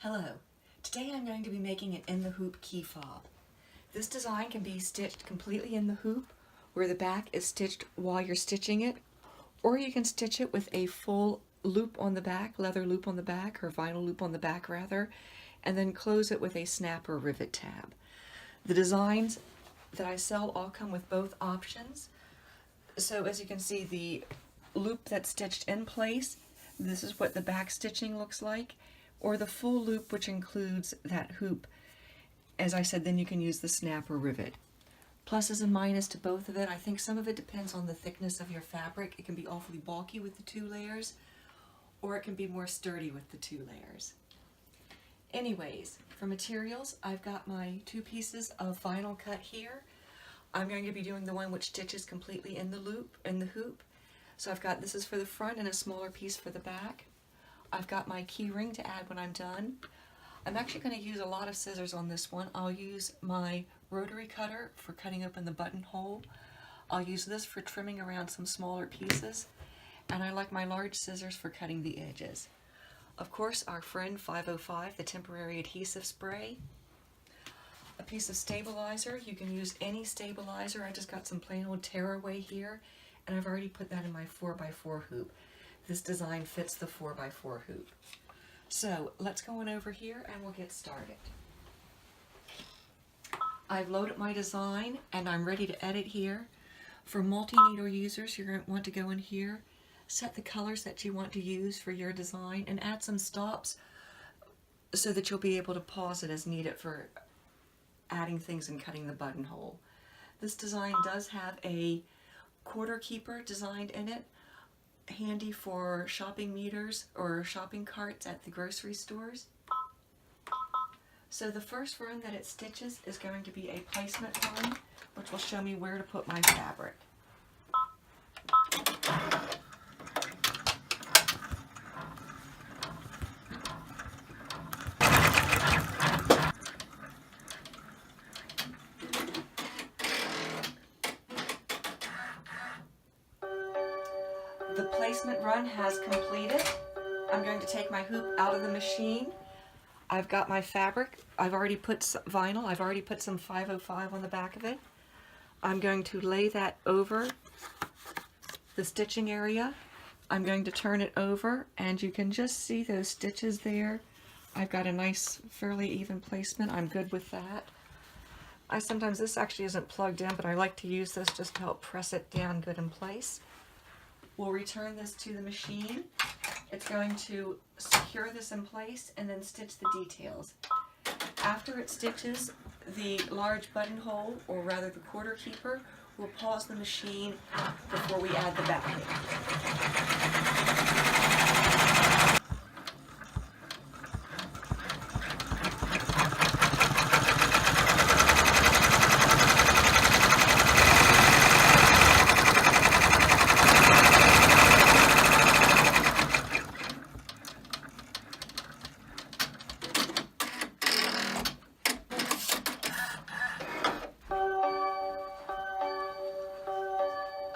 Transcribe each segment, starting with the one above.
Hello, today I'm going to be making an in the hoop key fob. This design can be stitched completely in the hoop where the back is stitched while you're stitching it, or you can stitch it with a full loop on the back, leather loop on the back, or vinyl loop on the back rather, and then close it with a snap or rivet tab. The designs that I sell all come with both options. So as you can see, the loop that's stitched in place, this is what the back stitching looks like, or the full loop, which includes that hoop. As I said, then you can use the snap or rivet. Pluses and minuses to both of it. I think some of it depends on the thickness of your fabric. It can be awfully bulky with the 2 layers, or it can be more sturdy with the 2 layers. Anyways, for materials, I've got my 2 pieces of vinyl cut here. I'm going to be doing the one which stitches completely in the loop, in the hoop. So I've got, this is for the front and a smaller piece for the back. I've got my key ring to add when I'm done. I'm actually going to use a lot of scissors on this one. I'll use my rotary cutter for cutting open the buttonhole. I'll use this for trimming around some smaller pieces. And I like my large scissors for cutting the edges. Of course, our friend 505, the temporary adhesive spray. A piece of stabilizer. You can use any stabilizer. I just got some plain old tearaway here, and I've already put that in my 4x4 hoop. This design fits the 4x4 hoop. So let's go on over here and we'll get started. I've loaded my design and I'm ready to edit here. For multi-needle users, you're going to want to go in here, set the colors that you want to use for your design, and add some stops so that you'll be able to pause it as needed for adding things and cutting the buttonhole. This design does have a quarter keeper designed in it, handy for shopping meters or shopping carts at the grocery stores. So the first run that it stitches is going to be a placement run, which will show me where to put my fabric. The placement run has completed. I'm going to take my hoop out of the machine. I've got my fabric. I've already put some vinyl. I've already put some 505 on the back of it. I'm going to lay that over the stitching area. I'm going to turn it over, and you can just see those stitches there. I've got a nice, fairly even placement. I'm good with that. Sometimes this actually isn't plugged in, but I like to use this just to help press it down good in place. We'll return this to the machine. It's going to secure this in place and then stitch the details. After it stitches the large buttonhole, or rather the quarter keeper, we'll pause the machine before we add the backing.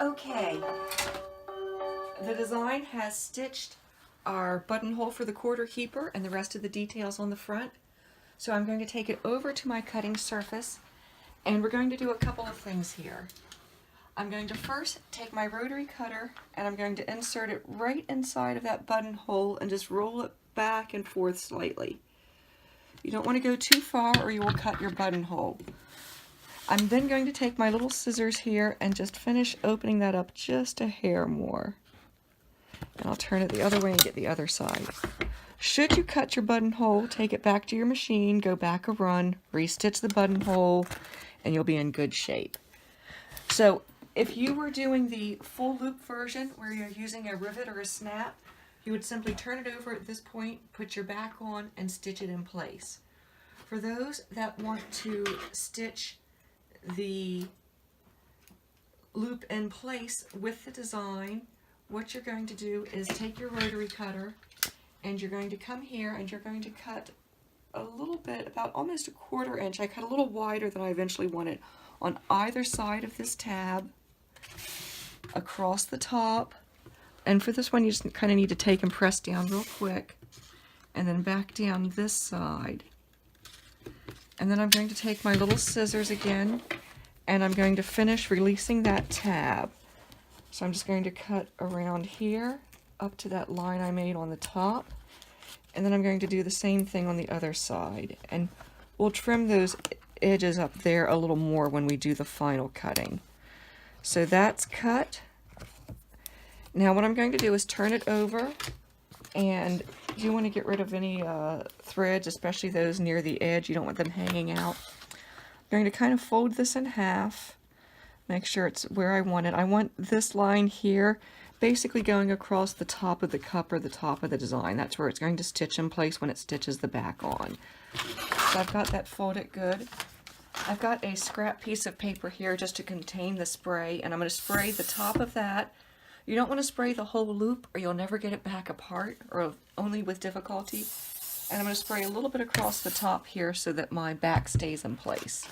Okay, the design has stitched our buttonhole for the quarter keeper and the rest of the details on the front. So I'm going to take it over to my cutting surface, and we're going to do a couple of things here. I'm going to first take my rotary cutter and I'm going to insert it right inside of that buttonhole and just roll it back and forth slightly. You don't want to go too far or you will cut your buttonhole. I'm then going to take my little scissors here and just finish opening that up just a hair more. And I'll turn it the other way and get the other side. Should you cut your buttonhole, take it back to your machine, go back a run, restitch the buttonhole, and you'll be in good shape. So if you were doing the full loop version where you're using a rivet or a snap, you would simply turn it over at this point, put your back on, and stitch it in place. For those that want to stitch the loop in place with the design, what you're going to do is take your rotary cutter and you're going to come here and you're going to cut a little bit, about almost a 1/4 inch. I cut a little wider than I eventually wanted on either side of this tab, across the top, and for this one you just kind of need to take and press down real quick and then back down this side. And then I'm going to take my little scissors again, and I'm going to finish releasing that tab. So I'm just going to cut around here up to that line I made on the top, and then I'm going to do the same thing on the other side, and we'll trim those edges up there a little more when we do the final cutting. So that's cut. Now what I'm going to do is turn it over, and you want to get rid of any threads, especially those near the edge. You don't want them hanging out. I'm going to kind of fold this in half, make sure it's where I want it. I want this line here basically going across the top of the cup or the top of the design. That's where it's going to stitch in place when it stitches the back on. So I've got that folded good. I've got a scrap piece of paper here just to contain the spray, and I'm going to spray the top of that. You don't want to spray the whole loop or you'll never get it back apart, or only with difficulty. And I'm going to spray a little bit across the top here so that my back stays in place.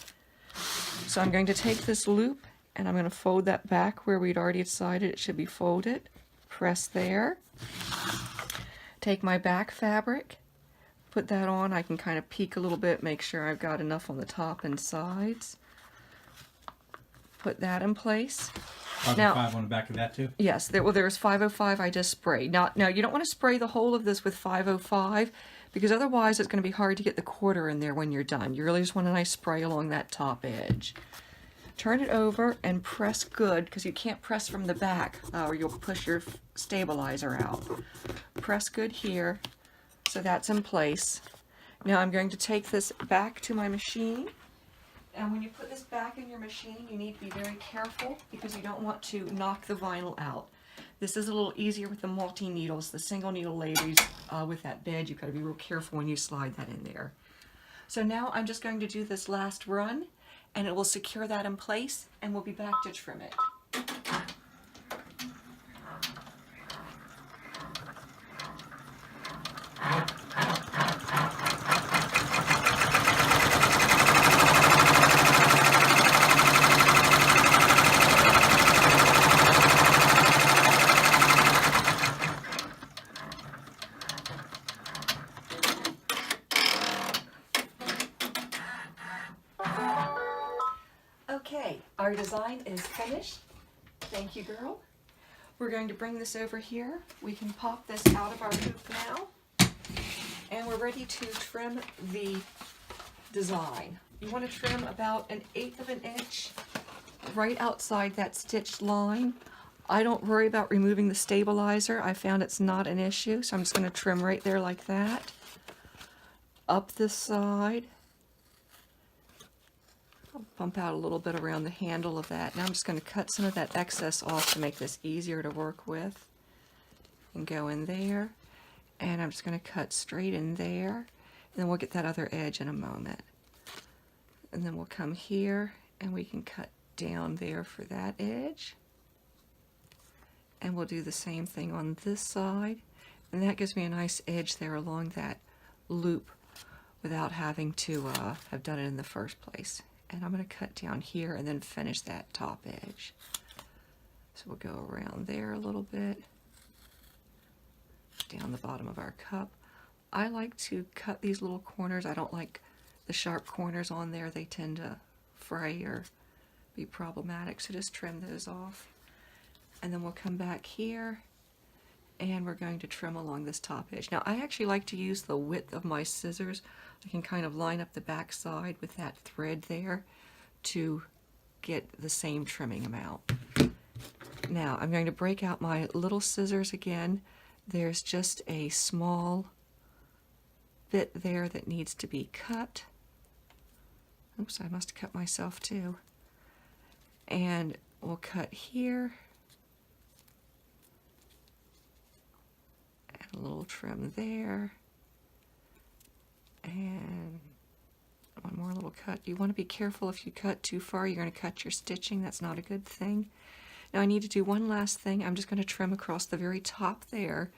So I'm going to take this loop and I'm going to fold that back where we'd already decided it should be folded. Press there. Take my back fabric, put that on. I can kind of peek a little bit, make sure I've got enough on the top and sides. Put that in place. 505 on the back of that too? Yes, there's 505 I just sprayed. Now you don't want to spray the whole of this with 505 because otherwise it's going to be hard to get the quarter in there when you're done. You really just want a nice spray along that top edge. Turn it over and press good, because you can't press from the back or you'll push your stabilizer out. Press good here, so that's in place. Now I'm going to take this back to my machine. And when you put this back in your machine, you need to be very careful because you don't want to knock the vinyl out. This is a little easier with the multi-needles. The single needle ladies with that bed, you've got to be real careful when you slide that in there. So now I'm just going to do this last run, and it will secure that in place, and we'll be back to trim it. Okay, our design is finished. Thank you, girl. We're going to bring this over here. We can pop this out of our hoop now. And we're ready to trim the design. You want to trim about 1/8 of an inch right outside that stitched line. I don't worry about removing the stabilizer. I found it's not an issue, so I'm just going to trim right there like that. Up this side. I'll bump out a little bit around the handle of that. Now I'm just going to cut some of that excess off to make this easier to work with. And go in there. And I'm just going to cut straight in there. And then we'll get that other edge in a moment. And then we'll come here and we can cut down there for that edge. And we'll do the same thing on this side. And that gives me a nice edge there along that loop without having to have done it in the first place. And I'm going to cut down here and then finish that top edge. So we'll go around there a little bit, down the bottom of our cup. I like to cut these little corners. I don't like the sharp corners on there. They tend to fray or be problematic, so just trim those off. And then we'll come back here and we're going to trim along this top edge. Now I actually like to use the width of my scissors. I can kind of line up the back side with that thread there to get the same trimming amount. Now I'm going to break out my little scissors again. There's just a small bit there that needs to be cut. Oops, I must have cut myself too. And we'll cut here. And a little trim there. And one more little cut. You want to be careful if you cut too far, you're going to cut your stitching. That's not a good thing. Now I need to do one last thing. I'm just going to trim across the very top there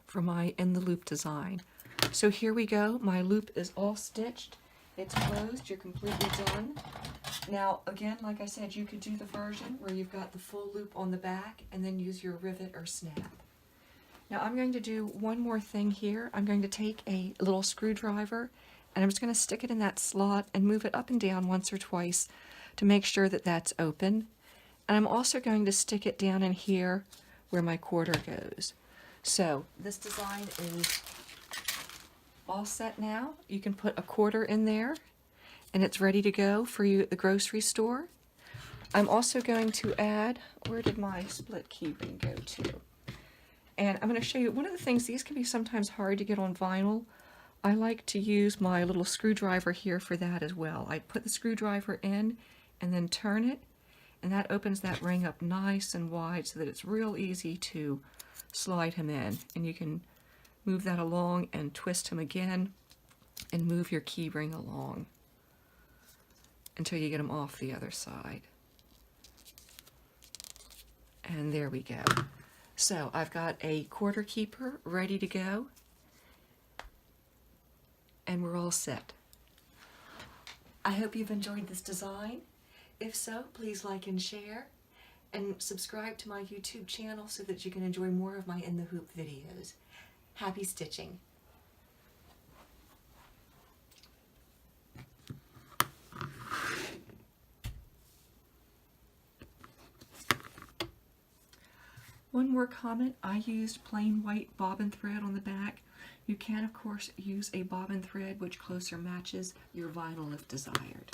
for my in the loop design. So here we go. My loop is all stitched. It's closed. You're completely done. Now again, like I said, you could do the version where you've got the full loop on the back and then use your rivet or snap. Now I'm going to do one more thing here. I'm going to take a little screwdriver and I'm just going to stick it in that slot and move it up and down once or twice to make sure that that's open. And I'm also going to stick it down in here where my quarter goes. So this design is all set now. You can put a quarter in there and it's ready to go for you at the grocery store. I'm also going to add, where did my split key ring go to? And I'm going to show you, one of the things, these can be sometimes hard to get on vinyl. I like to use my little screwdriver here for that as well. I put the screwdriver in and then turn it, and that opens that ring up nice and wide so that it's real easy to slide him in. And you can move that along and twist him again and move your key ring along until you get him off the other side. And there we go. So I've got a quarter keeper ready to go, and we're all set. I hope you've enjoyed this design. If so, please like and share, and subscribe to my YouTube channel so that you can enjoy more of my In the Hoop videos. Happy stitching! One more comment, I used plain white bobbin thread on the back. You can, of course, use a bobbin thread which closer matches your vinyl if desired.